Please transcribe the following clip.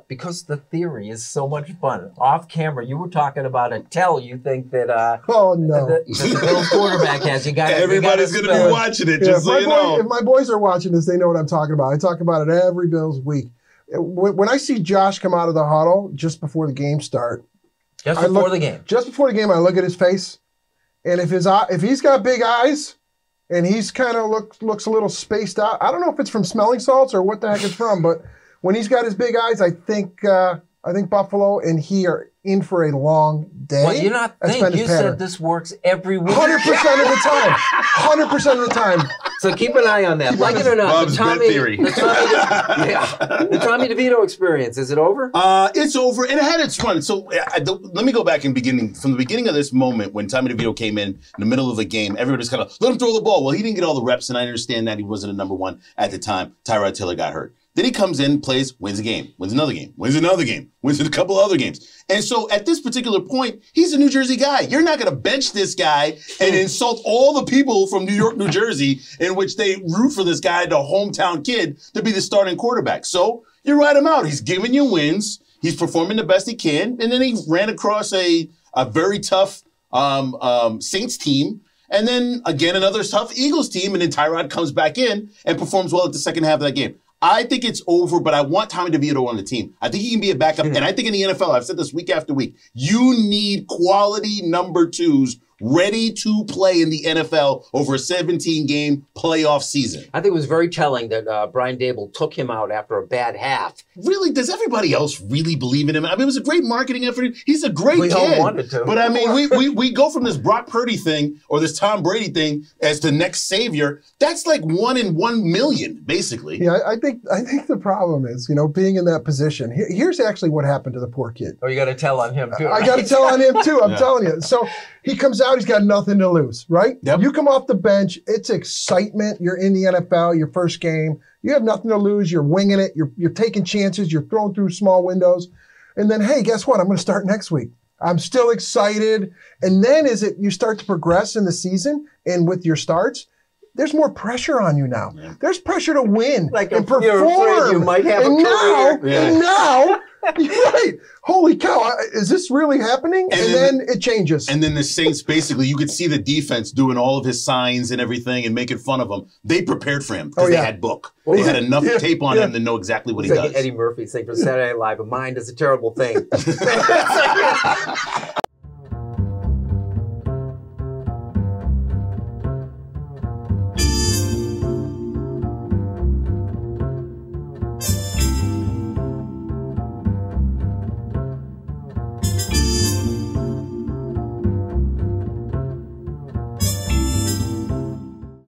because the theory is so much fun. Off camera, you were talking about a tell you think that oh no, that the Bills quarterback has. You got everybody's going to be watching it. Just so you know, if my boys are watching this, they know what I'm talking about. I talk about it every Bills week. When I see Josh come out of the huddle just before the game start, just before the game, I look at his face, and if he's got big eyes. And he's kind of looks a little spaced out. I don't know if it's from smelling salts or what the heck it's from, but when he's got his big eyes, I think Buffalo and he are in for a long day. Well, you not think you said this works every week. 100% of the time. 100% of the time. So keep an eye on that. Like it or not, the Tommy DeVito experience, is it over? It's over, and it had its run. So let me go back from the beginning of this moment when Tommy DeVito came in the middle of the game, everybody was kind of, let him throw the ball. Well, he didn't get all the reps, and I understand that he wasn't a number one at the time. Tyrod Taylor got hurt. Then he comes in, plays, wins a game, wins another game, wins another game, wins a couple other games. And so at this particular point, he's a New Jersey guy. You're not going to bench this guy and insult all the people from New York, New Jersey, in which they root for this guy, the hometown kid, to be the starting quarterback. So you write him out. He's giving you wins. He's performing the best he can. And then he ran across a very tough Saints team. And then, again, another tough Eagles team. And then Tyrod comes back in and performs well at the second half of that game. I think it's over, but I want Tommy DeVito on the team. I think he can be a backup. And I think in the NFL, I've said this week after week, you need quality number twos ready to play in the NFL over a 17-game playoff season. I think it was very telling that Brian Dable took him out after a bad half. Really? Does everybody else really believe in him? I mean, it was a great marketing effort. He's a great kid. We all wanted to. But I mean, we go from this Brock Purdy thing or this Tom Brady thing as the next savior. That's like 1 in 1 million, basically. Yeah, I think the problem is, being in that position. Here's actually what happened to the poor kid. Oh, you got to tell on him, too. I got to tell on him, too. I'm telling you. So he comes out, he's got nothing to lose, right? Yep. You come off the bench, it's excitement. You're in the NFL, your first game. You have nothing to lose. You're winging it. You're taking chances. You're throwing through small windows. And then, hey, guess what? I'm going to start next week. I'm still excited. And then you start to progress in the season and with your starts, there's more pressure on you now. Yeah. There's pressure to win and perform. You're afraid you might have a career. And now, right. Holy cow, is this really happening? And then it changes. And then the Saints, basically, you could see the defense doing all of his signs and everything and making fun of him. They prepared for him because they had book. They had enough tape on him to know exactly what he does. Eddie Murphy saying for Saturday Night Live, a mind is a terrible thing.